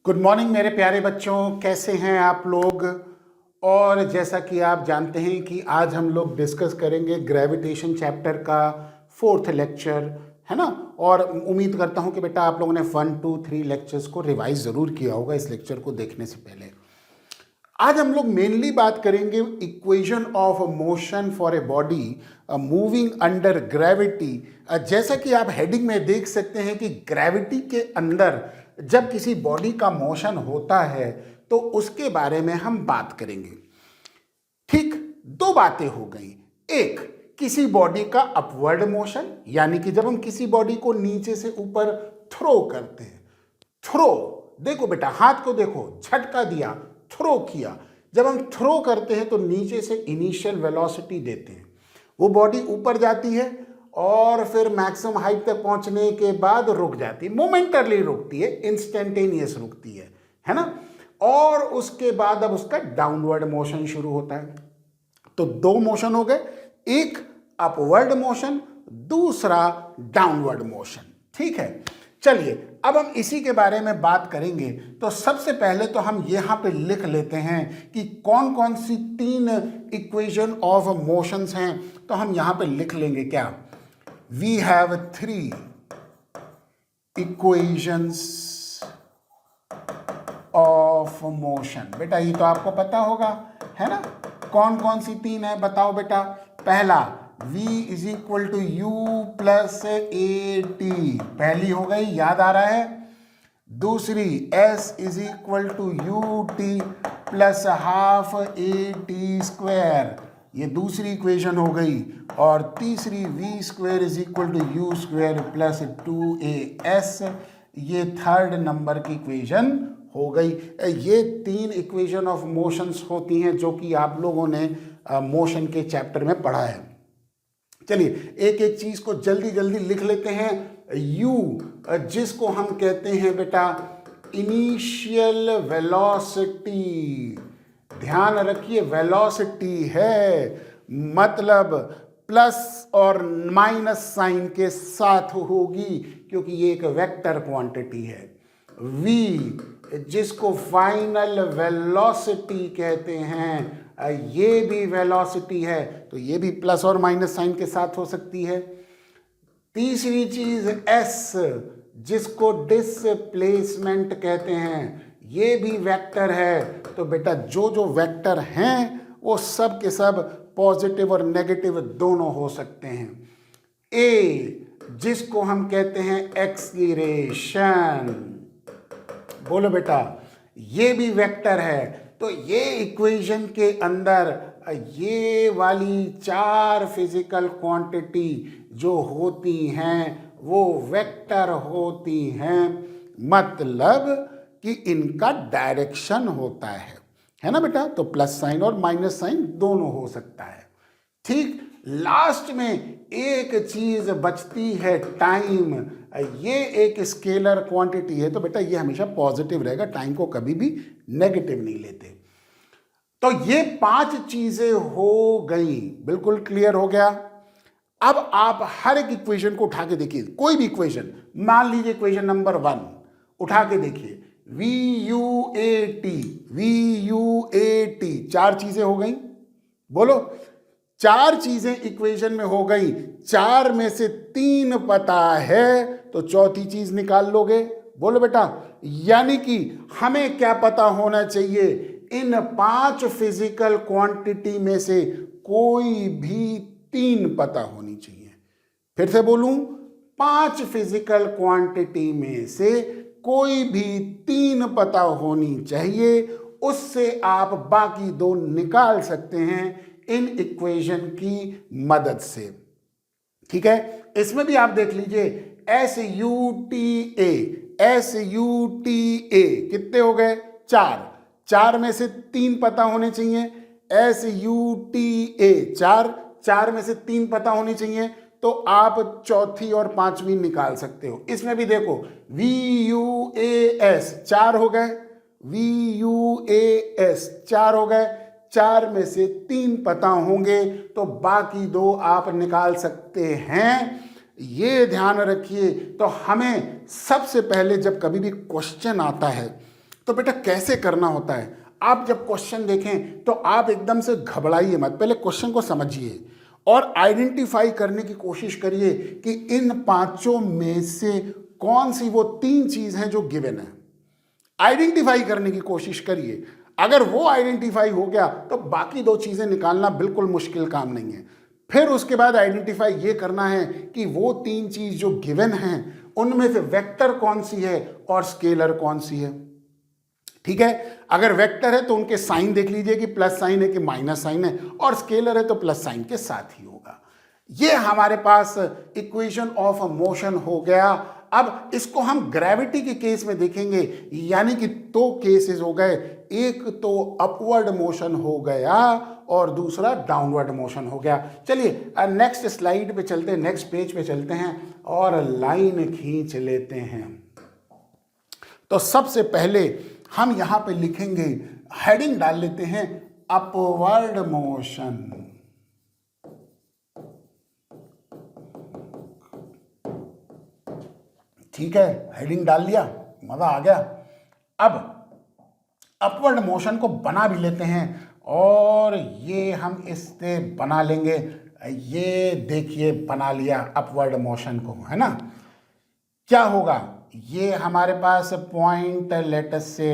Good morning मेरे प्यारे बच्चों, कैसे हैं आप लोग। और जैसा कि आप जानते हैं कि आज हम लोग डिस्कस करेंगे ग्रेविटेशन चैप्टर का 4th लेक्चर, है ना। और उम्मीद करता हूं कि बेटा आप लोगों ने 1, 2, 3 लेक्चर्स को रिवाइज ज़रूर किया होगा इस लेक्चर को देखने से पहले। आज हम लोग मेनली बात करेंगे equation of motion for a body moving under gravity. जैसा कि आप हेडिंग में देख सकते हैं कि ग्रेविटी के अंदर जब किसी बॉडी का मोशन होता है तो उसके बारे में हम बात करेंगे। ठीक, दो बातें हो गई। एक, किसी बॉडी का अपवर्ड मोशन, यानी कि जब हम किसी बॉडी को नीचे से ऊपर थ्रो करते हैं। थ्रो, देखो बेटा हाथ को देखो, झटका दिया, थ्रो किया। जब हम थ्रो करते हैं तो नीचे से इनिशियल वेलोसिटी देते हैं, वो बॉडी ऊपर जाती है और फिर मैक्सिमम हाइट तक पहुंचने के बाद रुक जाती है, मोमेंटरली रुकती है, इंस्टेंटेनियस रुकती है ना। और उसके बाद अब उसका डाउनवर्ड मोशन शुरू होता है। तो दो मोशन हो गए, एक अपवर्ड मोशन, दूसरा डाउनवर्ड मोशन। ठीक है, चलिए अब हम इसी के बारे में बात करेंगे। तो सबसे पहले तो हम यहां पे लिख लेते हैं कि कौन कौन सी 3 इक्वेशन ऑफ मोशंस हैं। तो हम यहां पे लिख लेंगे क्या, we have 3 equations of motion. बेटा ये तो आपको पता होगा, है ना। कौन कौन सी 3 है बताओ बेटा। पहला v is equal to u plus a t, पहली हो गई, याद आ रहा है। दूसरी s is equal to u t plus half a t square, ये दूसरी इक्वेशन हो गई। और तीसरी v square is equal to u square plus 2as, ये थर्ड नंबर की इक्वेशन हो गई। ये 3 इक्वेशन ऑफ मोशंस होती हैं जो कि आप लोगों ने मोशन के चैप्टर में पढ़ा है। चलिए एक एक चीज को जल्दी जल्दी लिख लेते हैं। u, जिसको हम कहते हैं बेटा इनिशियल वेलोसिटी, ध्यान रखिए वेलोसिटी है, मतलब प्लस और माइनस साइन के साथ होगी क्योंकि ये एक वेक्टर क्वांटिटी है। v, जिसको फाइनल वेलोसिटी कहते हैं, ये भी वेलोसिटी है तो ये भी प्लस और माइनस साइन के साथ हो सकती है। तीसरी चीज s, जिसको डिस्प्लेसमेंट कहते हैं, ये भी वेक्टर है। तो बेटा जो जो वेक्टर हैं वो सब के सब पॉजिटिव और नेगेटिव दोनों हो सकते हैं। a, जिसको हम कहते हैं एक्सीलरेशन, बोलो बेटा, ये भी वेक्टर है। तो ये इक्वेशन के अंदर ये वाली 4 फिजिकल क्वांटिटी जो होती हैं वो वेक्टर होती हैं, मतलब कि इनका डायरेक्शन होता है ना बेटा। तो प्लस साइन और माइनस साइन दोनों हो सकता है। ठीक, लास्ट में एक चीज बचती है, टाइम। ये एक स्केलर क्वांटिटी है तो बेटा ये हमेशा पॉजिटिव रहेगा, टाइम को कभी भी नेगेटिव नहीं लेते। तो ये 5 चीजें हो गई, बिल्कुल क्लियर हो गया। अब आप हर एक इक्वेशन को उठा के देखिए, कोई भी इक्वेशन, मान लीजिए इक्वेशन नंबर 1 उठा के देखिए, वी यू ए टी, 4 चीजें हो गई। बोलो, 4 चीजें इक्वेशन में हो गई, 4 में से 3 पता है तो चौथी चीज निकाल लोगे। बोलो बेटा, यानी कि हमें क्या पता होना चाहिए, इन 5 फिजिकल क्वांटिटी में से कोई भी 3 पता होनी चाहिए। फिर से बोलूं, 5 फिजिकल क्वांटिटी में से कोई भी 3 पता होनी चाहिए, उससे आप बाकी 2 निकाल सकते हैं इन इक्वेशन की मदद से। ठीक है, इसमें भी आप देख लीजिए, एस यू टी ए कितने हो गए, 4 में से 3 पता होने चाहिए। एस यू टी ए 4 में से 3 पता होनी चाहिए, तो आप चौथी और 5वीं निकाल सकते हो। इसमें भी देखो, वी यू ए एस 4 हो गए, वी यू ए एस 4 हो गए, 4 में से 3 पता होंगे तो बाकी 2 आप निकाल सकते हैं। ये ध्यान रखिए। तो हमें सबसे पहले जब कभी भी क्वेश्चन आता है तो बेटा कैसे करना होता है, आप जब क्वेश्चन देखें तो आप एकदम से घबराइए मत, पहले क्वेश्चन को समझिए और आइडेंटिफाई करने की कोशिश करिए कि इन पांचों में से कौन सी वो तीन चीज हैं जो गिवन है। आइडेंटिफाई करने की कोशिश करिए, अगर वो आइडेंटिफाई हो गया तो बाकी दो चीजें निकालना बिल्कुल मुश्किल काम नहीं है। फिर उसके बाद आइडेंटिफाई ये करना है कि वो तीन चीज जो गिवन हैं उनमें से वेक्टर कौन सी है और स्केलर कौन सी है। ठीक है, अगर वेक्टर है तो उनके साइन देख लीजिए कि प्लस साइन है कि माइनस साइन है, और स्केलर है तो प्लस साइन के साथ ही होगा। ये हमारे पास इक्वेशन ऑफ मोशन हो गया। अब इसको हम ग्रेविटी के केस में देखेंगे, यानी कि दो केसेस हो गए, एक तो अपवर्ड मोशन हो गया और दूसरा डाउनवर्ड मोशन हो गया। चलिए नेक्स्ट स्लाइड पे चलते हैं, नेक्स्ट पेज पे चलते हैं और लाइन खींच लेते हैं। तो सबसे पहले हम यहां पे लिखेंगे, हेडिंग डाल लेते हैं अपवर्ड मोशन। ठीक है, हेडिंग डाल लिया, मजा आ गया। अब अपवर्ड मोशन को बना भी लेते हैं और ये हम इससे बना लेंगे। ये देखिए बना लिया अपवर्ड मोशन को, है ना। क्या होगा, ये हमारे पास पॉइंट लेटस से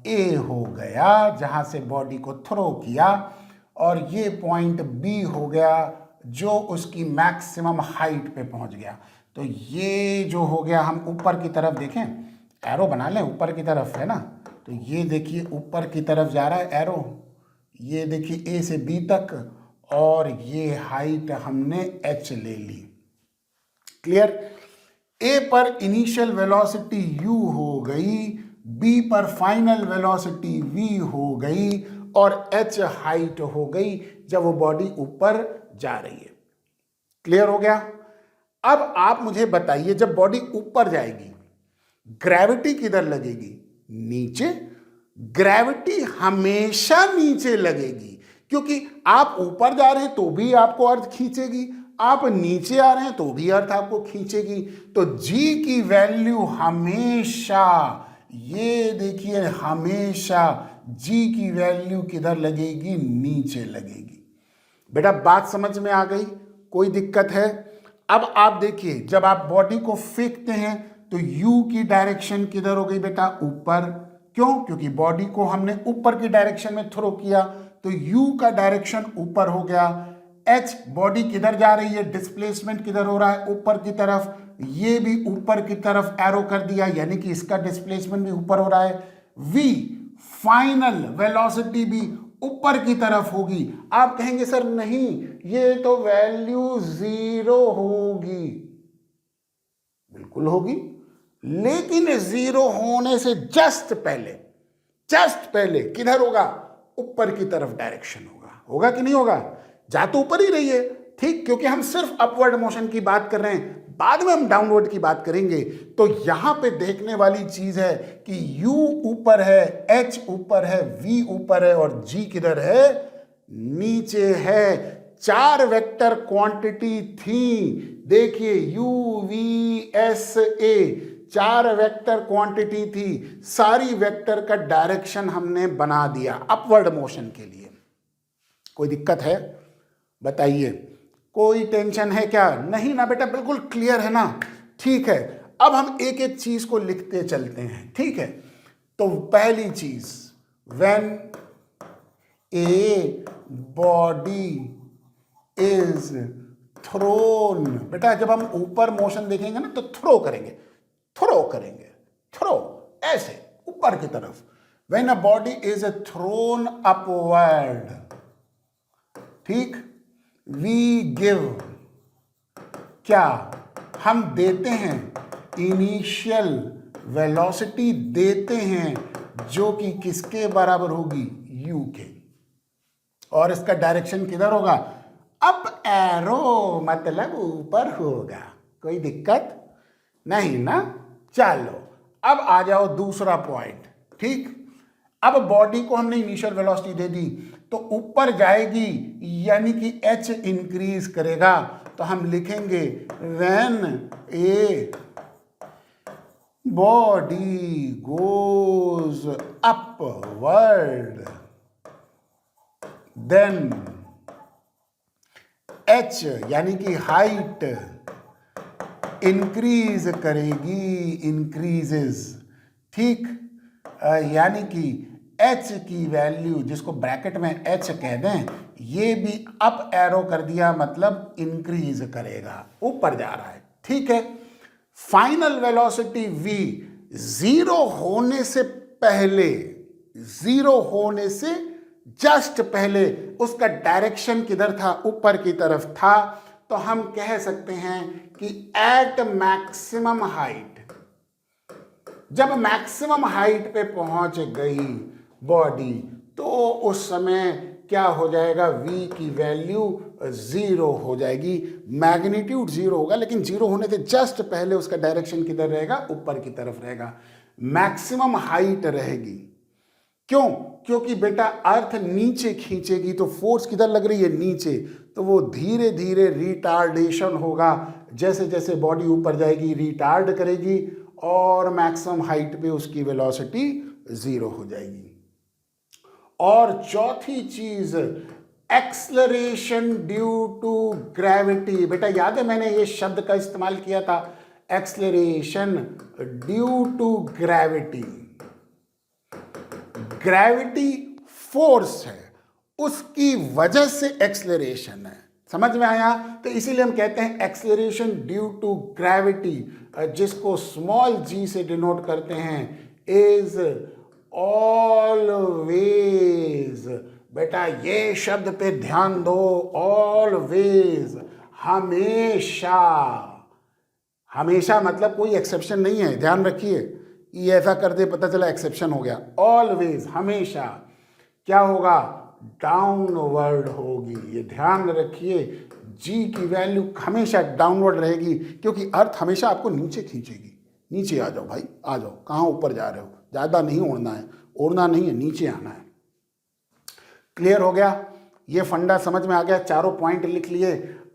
ए हो गया जहां से बॉडी को थ्रो किया, और ये पॉइंट बी हो गया जो उसकी मैक्सिमम हाइट पे पहुंच गया। तो ये जो हो गया, हम ऊपर की तरफ देखें, एरो बना लें ऊपर की तरफ, है ना। तो ये देखिए ऊपर की तरफ जा रहा है एरो, ये देखिए ए से बी तक, और ये हाइट हमने एच ले ली। क्लियर। ए पर इनिशियल वेलोसिटी u हो गई, बी पर फाइनल वेलोसिटी v हो गई, और h हाइट हो गई जब वो बॉडी ऊपर जा रही है। क्लियर हो गया। अब आप मुझे बताइए, जब बॉडी ऊपर जाएगी ग्रेविटी किधर लगेगी? नीचे। ग्रेविटी हमेशा नीचे लगेगी, क्योंकि आप ऊपर जा रहे हैं तो भी आपको अर्थ खींचेगी, आप नीचे आ रहे हैं तो भी अर्थ आपको खींचेगी। तो g की वैल्यू हमेशा, ये देखिए हमेशा g की वैल्यू किधर लगेगी? नीचे लगेगी। बेटा बात समझ में आ गई? कोई दिक्कत है? अब आप देखिए, जब आप बॉडी को फेंकते हैं तो u की डायरेक्शन किधर हो गई बेटा? ऊपर। क्यों? क्योंकि बॉडी को हमने ऊपर की डायरेक्शन में थ्रो किया, तो u का डायरेक्शन ऊपर हो गया। h, बॉडी किधर जा रही है? डिस्प्लेसमेंट किधर हो रहा है? ऊपर की तरफ। ये भी ऊपर की तरफ एरो कर दिया, यानी कि इसका डिस्प्लेसमेंट भी ऊपर हो रहा है। v, फाइनल वेलोसिटी भी ऊपर की तरफ होगी। आप कहेंगे सर नहीं, ये तो वैल्यू 0 होगी। बिल्कुल होगी, लेकिन 0 होने से जस्ट पहले किधर होगा? ऊपर की तरफ डायरेक्शन होगा। होगा कि नहीं होगा? जा तो ऊपर ही रही है, ठीक, क्योंकि हम सिर्फ अपवर्ड मोशन की बात कर रहे हैं, बाद में हम डाउनवर्ड की बात करेंगे। तो यहां पे देखने वाली चीज है कि u ऊपर है, h ऊपर है, v ऊपर है, और g किधर है? नीचे है। 4 वेक्टर क्वांटिटी थी, देखिए u v s a, 4 vector quantity थी। सारी वेक्टर का डायरेक्शन हमने बना दिया अपवर्ड मोशन के लिए। कोई दिक्कत है? बताइए, कोई टेंशन है क्या? नहीं ना बेटा, बिल्कुल क्लियर है ना। ठीक है, अब हम एक एक चीज को लिखते चलते हैं, ठीक है। तो पहली चीज, when a body is throne, बेटा जब हम ऊपर मोशन देखेंगे ना तो थ्रो करेंगे, ऐसे ऊपर की तरफ। When a body is throne upward, ठीक, वी गिव, क्या हम देते हैं? इनिशियल वेलोसिटी देते हैं, जो कि किसके बराबर होगी? u के। और इसका डायरेक्शन किधर होगा? अप एरो, मतलब ऊपर होगा। कोई दिक्कत नहीं ना। चलो अब आ जाओ दूसरा पॉइंट, ठीक। अब बॉडी को हमने इनिशियल वेलोसिटी दे दी तो ऊपर जाएगी, यानी कि h इंक्रीज करेगा। तो हम लिखेंगे when A body goes upward, then h यानी कि हाइट इंक्रीज करेगी, इंक्रीजेस, ठीक। यानी कि h की वैल्यू, जिसको ब्रैकेट में h कह दें, ये भी अप एरो कर दिया, मतलब इंक्रीज करेगा, ऊपर जा रहा है, ठीक है। फाइनल वेलोसिटी v जीरो होने से पहले, जीरो होने से जस्ट पहले उसका डायरेक्शन किधर था, ऊपर की तरफ था। तो हम कह सकते हैं कि एट मैक्सिमम हाइट, जब मैक्सिमम हाइट पे पहुंच गई बॉडी, तो उस समय क्या हो जाएगा, v की वैल्यू जीरो हो जाएगी, मैग्नीट्यूड जीरो होगा, लेकिन जीरो होने से जस्ट पहले उसका डायरेक्शन किधर रहेगा, ऊपर की तरफ रहेगा, मैक्सिमम हाइट रहेगी। क्यों? क्योंकि बेटा अर्थ नीचे खींचेगी, तो फोर्स किधर लग रही है, नीचे, तो वो धीरे धीरे रिटार्डेशन होगा, जैसे जैसे बॉडी ऊपर जाएगी रिटार्ड करेगी, और मैक्सिमम हाइट पे उसकी वेलोसिटी जीरो हो जाएगी। और चौथी चीज, एक्सलरेशन ड्यू टू ग्रेविटी। बेटा याद है मैंने ये शब्द का इस्तेमाल किया था, acceleration due to gravity. Gravity force है, उसकी वजह से एक्सलरेशन है, समझ में आया? तो इसीलिए हम कहते हैं एक्सलरेशन ड्यू टू ग्रेविटी, जिसको स्मॉल g से डिनोट करते हैं, इज ऑलवेज। बेटा ये शब्द पे ध्यान दो, ऑलवेज, हमेशा। हमेशा मतलब कोई एक्सेप्शन नहीं है, ध्यान रखिए, ये ऐसा कर दे पता चला एक्सेप्शन हो गया। ऑलवेज, हमेशा क्या होगा, डाउनवर्ड होगी, ये ध्यान रखिए। जी की वैल्यू हमेशा डाउनवर्ड रहेगी, क्योंकि अर्थ हमेशा आपको नीचे खींचेगी। नीचे आ जाओ भाई, आ जाओ, कहाँ ऊपर जा रहे हो, ज़्यादा नहीं उड़ना है, उड़ना नहीं है, नीचे आना है। क्लियर हो गया? ये फंडा समझ में आ गया, चारों पॉइंट लिख लिए।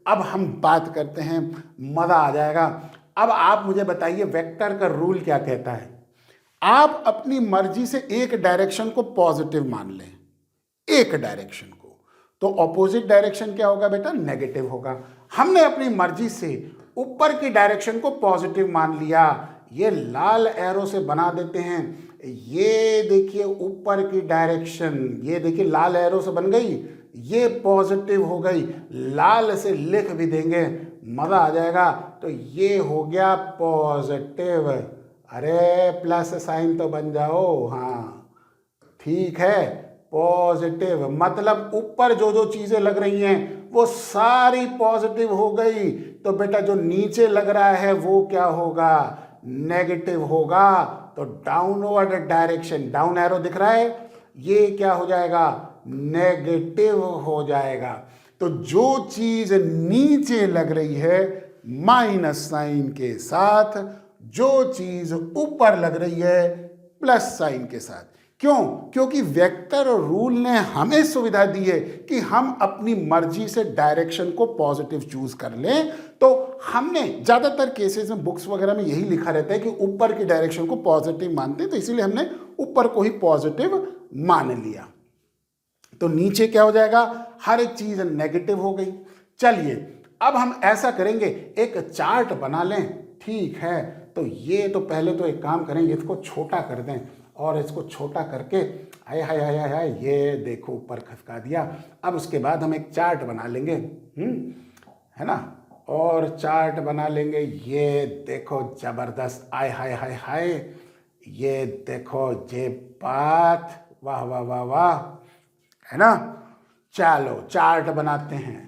अब हम बात करते हैं, मज़ा आ जाएगा। अब आप मुझे बताइए वेक्टर का रूल क्या कहता है। आप अपनी मर्जी से एक डायरेक्शन को पॉजिटिव मान लें, एक डायरेक्शन को, तो ऑपोजिट डायरेक्शन क्या होगा बेटा, नेगेटिव होगा। हमने अपनी मर्जी से ऊपर की डायरेक्शन को पॉजिटिव मान लिया, ये लाल एरो से बना देते हैं। ये देखिए ऊपर की डायरेक्शन, ये देखिए लाल एरो से बन गई, ये पॉजिटिव हो गई, लाल से लिख भी देंगे, मजा आ जाएगा। तो ये हो गया पॉजिटिव। अरे प्लस साइन तो बन जाओ, हाँ ठीक है, पॉजिटिव मतलब ऊपर जो जो चीजें लग रही हैं वो सारी पॉजिटिव हो गई। तो बेटा जो नीचे लग रहा है वो क्या होगा, नेगेटिव होगा। तो डाउनवर्ड डायरेक्शन, डाउन एरो दिख रहा है, ये क्या हो जाएगा, नेगेटिव हो जाएगा। तो जो चीज नीचे लग रही है माइनस साइन के साथ, जो चीज ऊपर लग रही है प्लस साइन के साथ। क्यों? क्योंकि वेक्टर रूल ने हमें सुविधा दी है कि हम अपनी मर्जी से डायरेक्शन को पॉजिटिव चूज कर लें। तो हमने ज्यादातर केसेस में बुक्स वगैरह में यही लिखा रहता है कि ऊपर की डायरेक्शन को पॉजिटिव मानते हैं, तो इसीलिए हमने ऊपर को ही पॉजिटिव मान लिया। तो नीचे क्या हो जाएगा, हर एक चीज नेगेटिव हो गई। चलिए अब हम ऐसा करेंगे, एक चार्ट बना लें, ठीक है। तो ये तो पहले तो एक काम करेंगे, इसको छोटा कर दें, और इसको छोटा करके हाय हाय हाय हाय, ये देखो ऊपर खसका दिया। अब उसके बाद हम एक चार्ट बना लेंगे, है ना, और चार्ट बना लेंगे। ये देखो जबरदस्त, आय हाय हाय हाय, ये देखो ये बात, वाह वाह वाह वाह, है ना। चलो चार्ट बनाते हैं।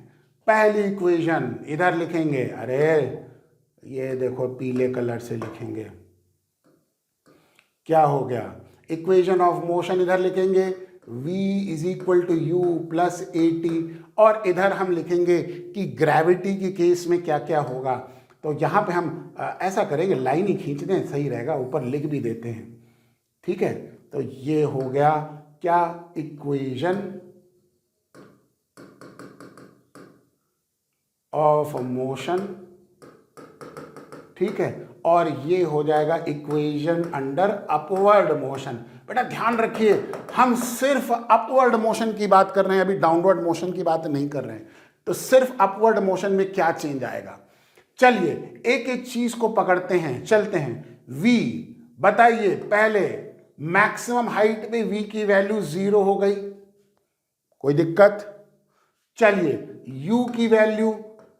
पहली इक्वेशन इधर लिखेंगे, अरे ये देखो पीले कलर से लिखेंगे, क्या हो गया, इक्वेशन ऑफ मोशन इधर लिखेंगे, v is equal to u plus a t, और इधर हम लिखेंगे कि ग्रेविटी के केस में क्या क्या होगा। तो यहाँ पे हम ऐसा करेंगे, लाइन ही खींच दें, सही रहेगा, ऊपर लिख भी देते हैं, ठीक है। तो ये हो गया क्या, इक्वेशन ऑफ मोशन, ठीक है। और ये हो जाएगा इक्वेशन अंडर अपवर्ड मोशन। बेटा ध्यान रखिए, हम सिर्फ अपवर्ड मोशन की बात कर रहे हैं, अभी डाउनवर्ड मोशन की बात नहीं कर रहे हैं। तो सिर्फ अपवर्ड मोशन में क्या चेंज आएगा, चलिए एक एक चीज को पकड़ते हैं, चलते हैं। v बताइए, पहले मैक्सिमम हाइट पे v की वैल्यू 0 हो गई, कोई दिक्कत। चलिए u की वैल्यू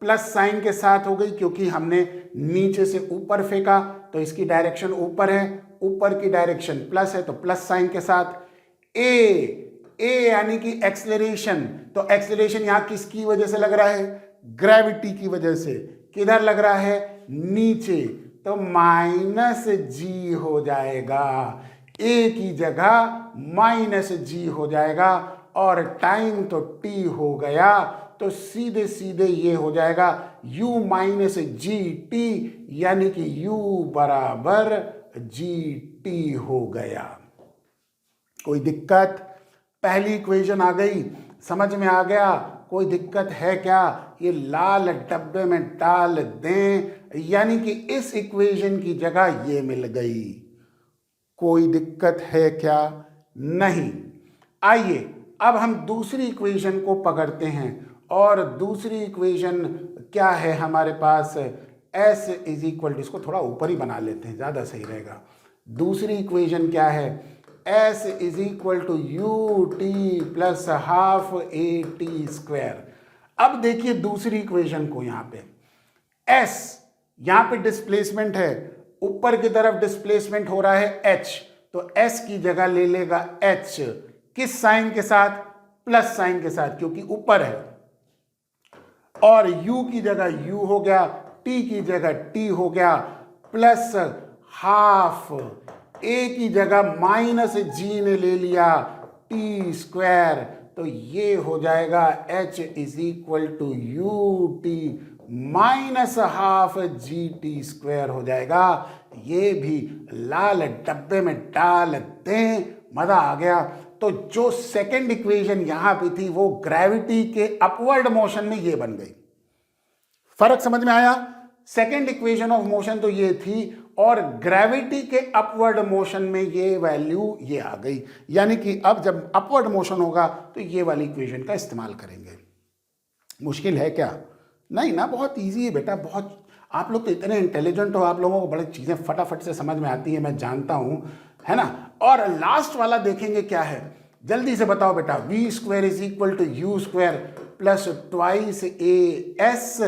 प्लस साइन के साथ हो गई, क्योंकि हमने नीचे से ऊपर फेंका तो इसकी डायरेक्शन ऊपर है, ऊपर की डायरेक्शन प्लस है तो प्लस साइन के साथ। a यानी कि एक्सेलरेशन, तो एक्सेलरेशन यहां किसकी वजह से लग रहा है, ग्रेविटी की वजह से। किधर लग रहा है, नीचे, तो माइनस जी हो जाएगा, a की जगह माइनस जी हो जाएगा, और टाइम तो t हो गया, तो सीधे सीधे ये हो जाएगा u माइनस जी टी, यानी कि u बराबर जी टी हो गया। कोई दिक्कत, पहली इक्वेशन आ गई, समझ में आ गया, कोई दिक्कत है क्या, ये लाल डब्बे में डाल दें, यानी कि इस इक्वेशन की जगह ये मिल गई। कोई दिक्कत है क्या, नहीं। आइए अब हम दूसरी इक्वेशन को पकड़ते हैं, और दूसरी इक्वेशन क्या है हमारे पास, s इज इक्वल टू, इसको थोड़ा ऊपर ही बना लेते हैं, ज़्यादा सही रहेगा। दूसरी इक्वेशन क्या है, s is equal to u t plus half a t square. अब देखिए दूसरी इक्वेशन को, यहाँ पे s, यहाँ पे डिस्प्लेसमेंट है, ऊपर की तरफ डिस्प्लेसमेंट हो रहा है h, तो s की जगह ले लेगा h, किस साइन के साथ, प्लस साइन के साथ, क्योंकि ऊपर है। और u की जगह u हो गया, t की जगह t हो गया, प्लस हाफ, a की जगह माइनस g ने ले लिया t स्क्वायर, तो ये हो जाएगा h is equal to u t minus half g t square हो जाएगा। ये भी लाल डब्बे में डाल दें, मजा आ गया। तो जो सेकंड इक्वेशन यहां पे थी वो ग्रेविटी के अपवर्ड मोशन में ये बन गई। फर्क समझ में आया, सेकंड इक्वेशन ऑफ मोशन तो ये थी, और ग्रेविटी के अपवर्ड मोशन में ये वैल्यू ये आ गई, यानी कि अब जब अपवर्ड मोशन होगा तो ये वाली इक्वेशन का इस्तेमाल करेंगे। मुश्किल है क्या, नहीं ना, बहुत इजी है बेटा, बहुत। आप लोग तो इतने इंटेलिजेंट हो, आप लोगों को बड़ी चीज़ें फटाफट से समझ में आती है, मैं जानता हूँ, है ना। और लास्ट वाला देखेंगे क्या है, जल्दी से बताओ बेटा। V square is equal to u square plus twice a s.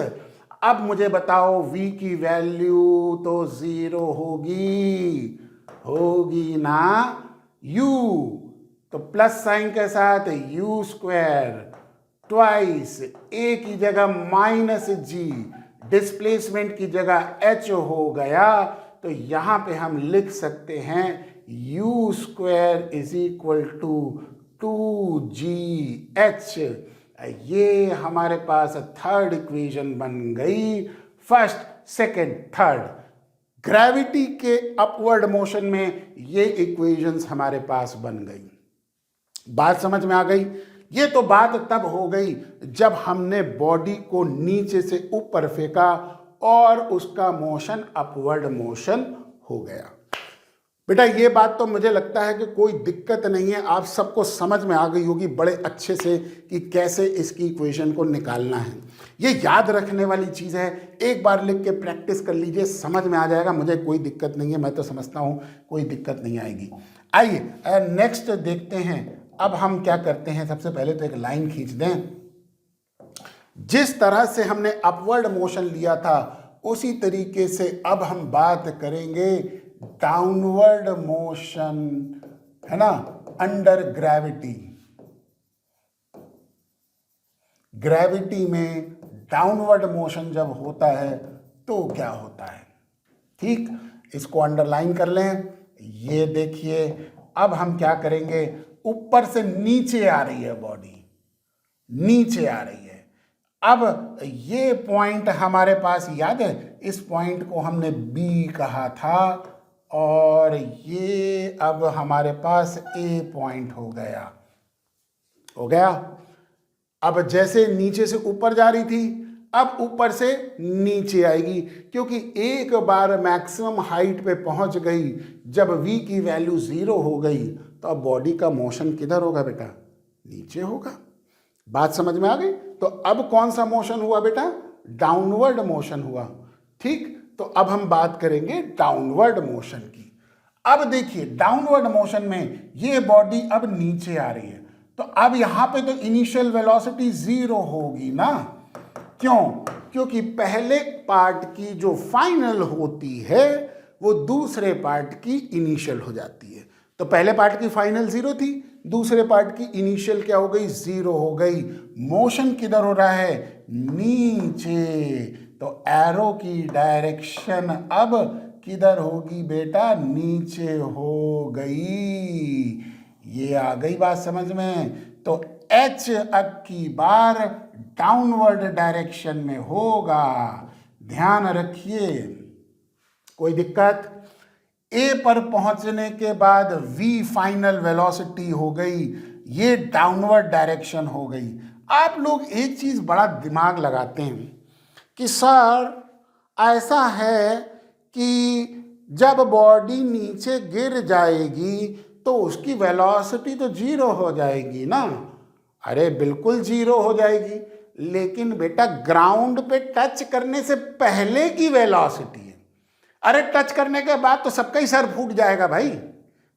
अब मुझे बताओ v की वैल्यू तो 0 होगी ना, u तो प्लस साइन के साथ u स्क्वायर ट्वाइस a की जगह माइनस जी, डिस्प्लेसमेंट की जगह h हो गया, तो यहां पे हम लिख सकते हैं u square is equal to 2gh। ये हमारे पास थर्ड इक्वेशन बन गई, फर्स्ट सेकंड थर्ड। ग्रेविटी के अपवर्ड मोशन में ये इक्वेशंस हमारे पास बन गई। बात समझ में आ गई। ये तो बात तब हो गई जब हमने बॉडी को नीचे से ऊपर फेंका और उसका मोशन अपवर्ड मोशन हो गया। बेटा ये बात तो मुझे लगता है कि कोई दिक्कत नहीं है, आप सबको समझ में आ गई होगी बड़े अच्छे से कि कैसे इसकी इक्वेशन को निकालना है। ये याद रखने वाली चीज़ है, एक बार लिख के प्रैक्टिस कर लीजिए, समझ में आ जाएगा। मुझे कोई दिक्कत नहीं है, मैं तो समझता हूँ कोई दिक्कत नहीं आएगी। आइए नेक्स्ट देखते हैं। अब हम क्या करते हैं, सबसे पहले तो एक लाइन खींच दें। जिस तरह से हमने अपवर्ड मोशन लिया था उसी तरीके से अब हम बात करेंगे डाउनवर्ड मोशन, है ना, अंडर ग्रेविटी। ग्रेविटी में डाउनवर्ड मोशन जब होता है तो क्या होता है, ठीक, इसको अंडरलाइन कर लें। ये देखिए, अब हम क्या करेंगे, ऊपर से नीचे आ रही है बॉडी, नीचे आ रही है। अब ये पॉइंट हमारे पास याद है, इस पॉइंट को हमने बी कहा था, और ये अब हमारे पास ए पॉइंट हो गया। अब जैसे नीचे से ऊपर जा रही थी, अब ऊपर से नीचे आएगी, क्योंकि एक बार मैक्सिमम हाइट पे पहुंच गई, जब v की वैल्यू 0 हो गई तो अब बॉडी का मोशन किधर होगा बेटा? नीचे होगा। बात समझ में आ गई? तो अब कौन सा मोशन हुआ बेटा? डाउनवर्ड मोशन हुआ। ठीक, तो अब हम बात करेंगे डाउनवर्ड मोशन की। अब देखिए डाउनवर्ड मोशन में ये बॉडी अब नीचे आ रही है, तो अब यहां पे तो इनिशियल वेलोसिटी 0 होगी ना। क्यों? क्योंकि पहले पार्ट की जो फाइनल होती है वो दूसरे पार्ट की इनिशियल हो जाती है। तो पहले पार्ट की फाइनल 0 थी, दूसरे पार्ट की इनिशियल क्या हो गई? 0 हो गई। मोशन किधर हो रहा है? नीचे। तो एरो की डायरेक्शन अब किधर होगी बेटा? नीचे हो गई। ये आ गई बात समझ में? तो एच अब की बार डाउनवर्ड डायरेक्शन में होगा। ध्यान रखिए, कोई दिक्कत? ए पर पहुंचने के बाद v फाइनल वेलोसिटी हो गई, ये डाउनवर्ड डायरेक्शन हो गई। आप लोग एक चीज बड़ा दिमाग लगाते हैं कि सर ऐसा है कि जब बॉडी नीचे गिर जाएगी तो उसकी वेलोसिटी तो 0 हो जाएगी ना। अरे बिल्कुल 0 हो जाएगी, लेकिन बेटा ग्राउंड पे टच करने से पहले की वेलोसिटी है। अरे टच करने के बाद तो सबका ही सर फूट जाएगा भाई,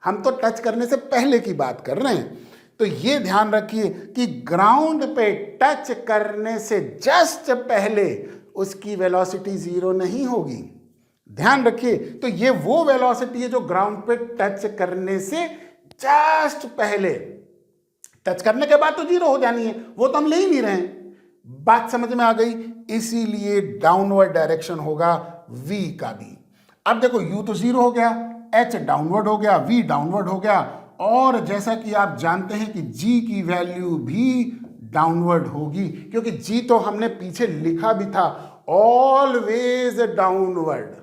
हम तो टच करने से पहले की बात कर रहे हैं। तो ये ध्यान रखिए कि ग्राउंड पे टच करने से जस्ट पहले उसकी वेलोसिटी 0 नहीं होगी। ध्यान रखिए, तो ये वो वेलोसिटी है जो ग्राउंड पे टच करने से जस्ट पहले। टच करने के बाद तो 0 हो जानी है, वो तो हम ले ही नहीं रहे हैं। बात समझ में आ गई? इसीलिए डाउनवर्ड डायरेक्शन होगा v का भी। अब देखो u तो 0 हो गया, h डाउनवर्ड हो गया, v डाउनवर्ड हो गया, और जैसा कि आप जानते हैं कि g की वैल्यू भी डाउनवर्ड होगी, क्योंकि g तो हमने पीछे लिखा भी था, ऑलवेज डाउनवर्ड।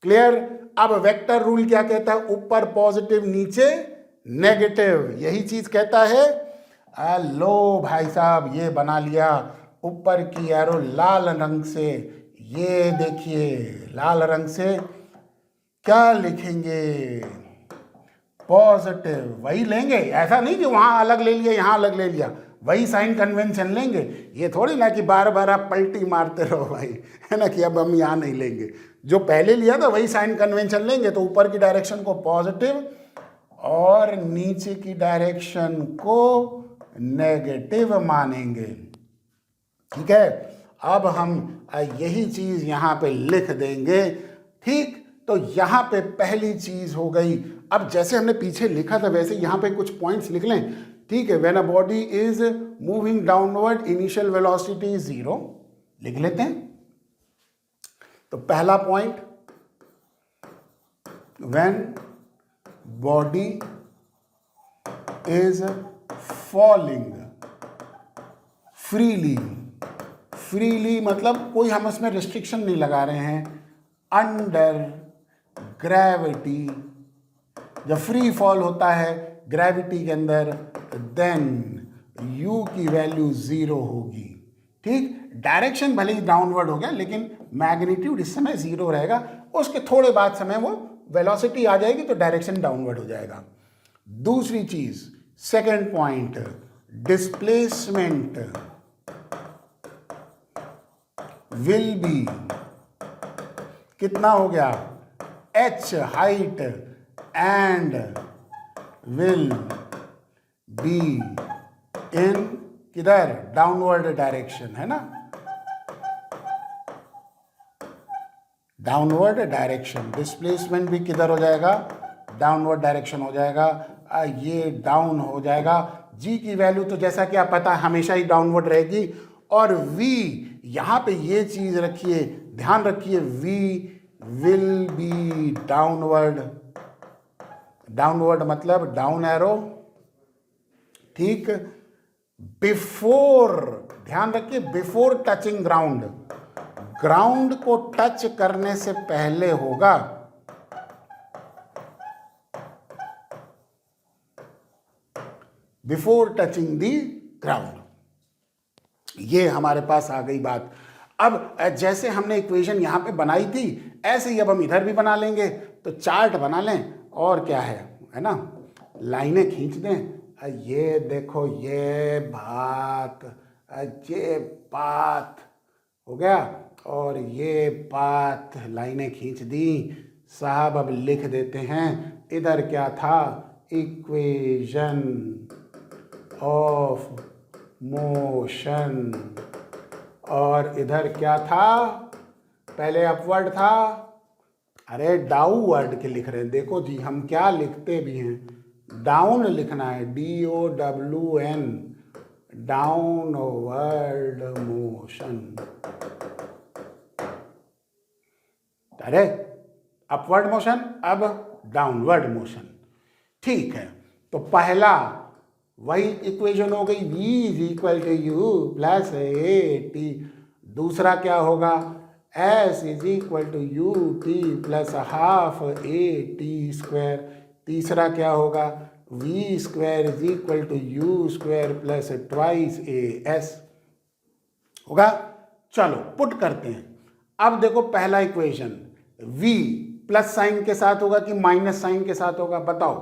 क्लियर? अब वेक्टर रूल क्या कहता है? ऊपर पॉजिटिव, नीचे नेगेटिव, यही चीज कहता है। लो भाई साहब, ये बना लिया ऊपर की एरो लाल रंग से। ये देखिए लाल रंग से क्या लिखेंगे? पॉजिटिव। वही लेंगे, ऐसा नहीं कि वहां अलग ले लिया यहां अलग ले लिया, वही साइन कन्वेंशन लेंगे। ये थोड़ी ना कि बार बार आप पलटी मारते रहो भाई, है ना, कि अब हम यहां नहीं लेंगे। जो पहले लिया था वही साइन कन्वेंशन लेंगे। तो ऊपर की डायरेक्शन को पॉजिटिव और नीचे की डायरेक्शन को नेगेटिव मानेंगे। ठीक है, अब हम यही चीज यहां पे लिख देंगे। ठीक, तो यहां पे पहली चीज हो गई। अब जैसे हमने पीछे लिखा था वैसे यहां पे कुछ पॉइंट्स लिख लें। ठीक है, when a body is moving downward initial velocity 0 लिख लेते हैं। तो पहला point, when body is falling freely, freely मतलब कोई हम इसमें रिस्ट्रिक्शन नहीं लगा रहे हैं, अंडर ग्रेविटी, जब फ्री फॉल होता है ग्रेविटी के अंदर, देन u की वैल्यू 0 होगी। ठीक, डायरेक्शन भले ही डाउनवर्ड हो गया लेकिन मैग्नीट्यूड इस समय 0 रहेगा। उसके थोड़े बाद समय वो वेलोसिटी आ जाएगी तो डायरेक्शन डाउनवर्ड हो जाएगा। दूसरी चीज, second point, displacement will be, कितना हो गया? h height and will be in किधर? डाउनवर्ड डायरेक्शन, है ना, डाउनवर्ड डायरेक्शन। डिस्प्लेसमेंट भी किधर हो जाएगा? डाउनवर्ड डायरेक्शन हो जाएगा। ये डाउन हो जाएगा। g की वैल्यू तो जैसा कि आप पता है हमेशा ही डाउनवर्ड रहेगी। और v, यहां पे ये चीज रखिए, ध्यान रखिए, v will be downward. Downward मतलब डाउन एरो। ठीक, बिफोर, ध्यान रखिए, बिफोर टचिंग ग्राउंड, ग्राउंड को टच करने से पहले होगा। बिफोर टचिंग दी ग्राउंड, ये हमारे पास आ गई बात। अब जैसे हमने इक्वेशन यहाँ पे बनाई थी ऐसे ही अब हम इधर भी बना लेंगे। तो चार्ट बना लें और क्या है ना, लाइनें खींच दें। ये देखो ये बात हो गया और ये बात लाइनें खींच दी साहब। अब लिख देते हैं इधर क्या था, इक्वेशन ऑफ मोशन, और इधर क्या था, पहले अपवर्ड था, अरे डाउनवर्ड के लिख रहे हैं। देखो जी हम क्या लिखते भी हैं, डाउन लिखना है, DOWN, डाउनवर्ड मोशन। अरे अपवर्ड मोशन, अब डाउनवर्ड मोशन। ठीक है, तो पहला वही इक्वेशन हो गई, V = U + AT। दूसरा क्या होगा, S = UT + ½ AT²। तीसरा क्या होगा, V² = U² + 2 AS होगा। चलो पुट करते हैं। अब देखो पहला इक्वेशन V प्लस साइन के साथ होगा कि माइनस साइन के साथ होगा, बताओ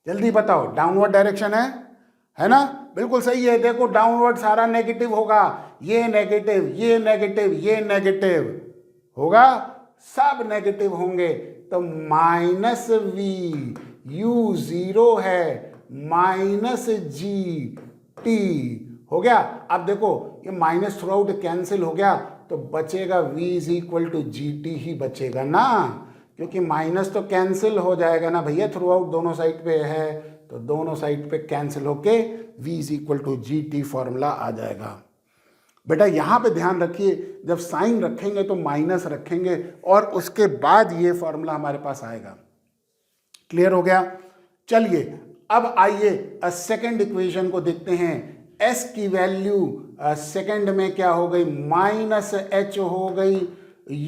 जल्दी बताओ। डाउनवर्ड डायरेक्शन है ना, बिल्कुल सही है। देखो डाउनवर्ड सारा नेगेटिव होगा, ये नेगेटिव, ये नेगेटिव, ये नेगेटिव होगा, सब नेगेटिव होंगे। तो -V, U 0 है, -GT हो गया। अब देखो ये माइनस थ्रू आउट कैंसिल हो गया तो बचेगा V = GT ही बचेगा ना, क्योंकि माइनस तो कैंसिल हो जाएगा ना भैया, थ्रू आउट दोनों साइड पे है, तो दोनों साइड पे कैंसिल होके V = GT फॉर्मूला आ जाएगा। बेटा यहाँ पे ध्यान रखिए, जब साइन रखेंगे तो माइनस रखेंगे और उसके बाद ये फॉर्मूला हमारे पास आएगा। क्लियर हो गया। चलिए अब आइए सेकंड इक्वेशन को देखते हैं। S की वैल्यू सेकंड में क्या हो गई, -H हो गई,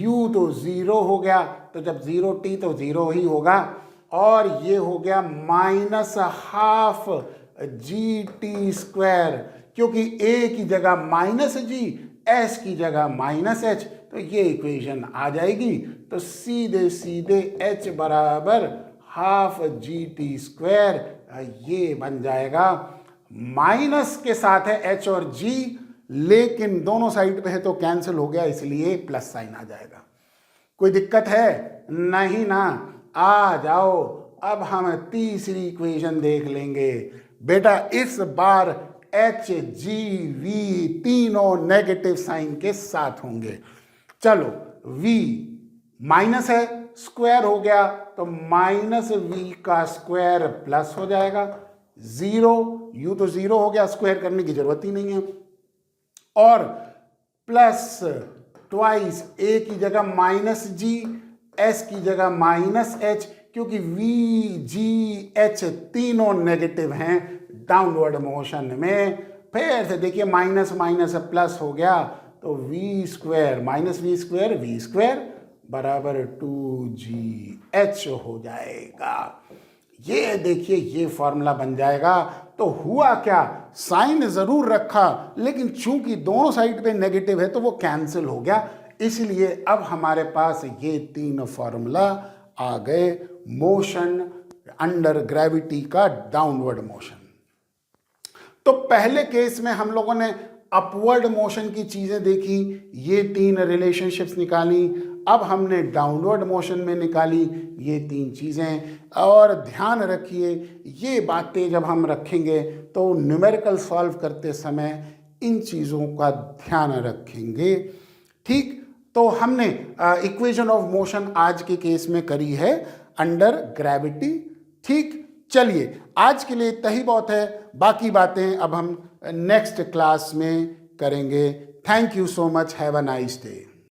U तो 0 हो गया, तो जब 0T तो 0 ही होगा, और ये हो गया -½ GT², क्योंकि A की जगह -G, S की जगह -H, तो ये इक्वेशन आ जाएगी। तो सीधे सीधे H = ½ GT², ये बन जाएगा। माइनस के साथ है H और G, लेकिन दोनों साइड पे है तो कैंसिल हो गया, इसलिए प्लस साइन आ जाएगा। कोई दिक्कत है नहीं ना, आ जाओ। अब हम तीसरी इक्वेशन देख लेंगे। बेटा इस बार H, G, V तीनों नेगेटिव साइन के साथ होंगे। चलो V माइनस है, स्क्वायर हो गया, तो -V का स्क्वायर प्लस हो जाएगा, 0, U तो 0 हो गया, स्क्वायर करने की जरूरत ही नहीं है, और प्लस ट्वाइस A की जगह -G, S की जगह -H, क्योंकि V, G, H तीनों नेगेटिव हैं डाउनवर्ड मोशन में। फिर से देखिए माइनस माइनस प्लस हो गया, तो V² -V² V² बराबर 2GH हो जाएगा। ये देखिए ये फॉर्मूला बन जाएगा। तो हुआ क्या, साइन जरूर रखा, लेकिन चूंकि दोनों साइड पे नेगेटिव है तो वो कैंसिल हो गया, इसलिए अब हमारे पास ये तीन फॉर्मूला आ गए मोशन अंडर ग्रेविटी का, डाउनवर्ड मोशन। तो पहले केस में हम लोगों ने अपवर्ड मोशन की चीजें देखी, ये तीन रिलेशनशिप्स निकाली। अब हमने डाउनवर्ड मोशन में निकाली ये तीन चीजें। और ध्यान रखिए ये बातें जब हम रखेंगे तो न्यूमेरिकल सॉल्व करते समय इन चीजों का ध्यान रखेंगे। ठीक, तो हमने इक्वेशन ऑफ मोशन आज के केस में करी है अंडर ग्रेविटी। ठीक, चलिए आज के लिए इतना ही बहुत है, बाकी बातें अब हम नेक्स्ट क्लास में करेंगे। Thank you so much, have a nice day.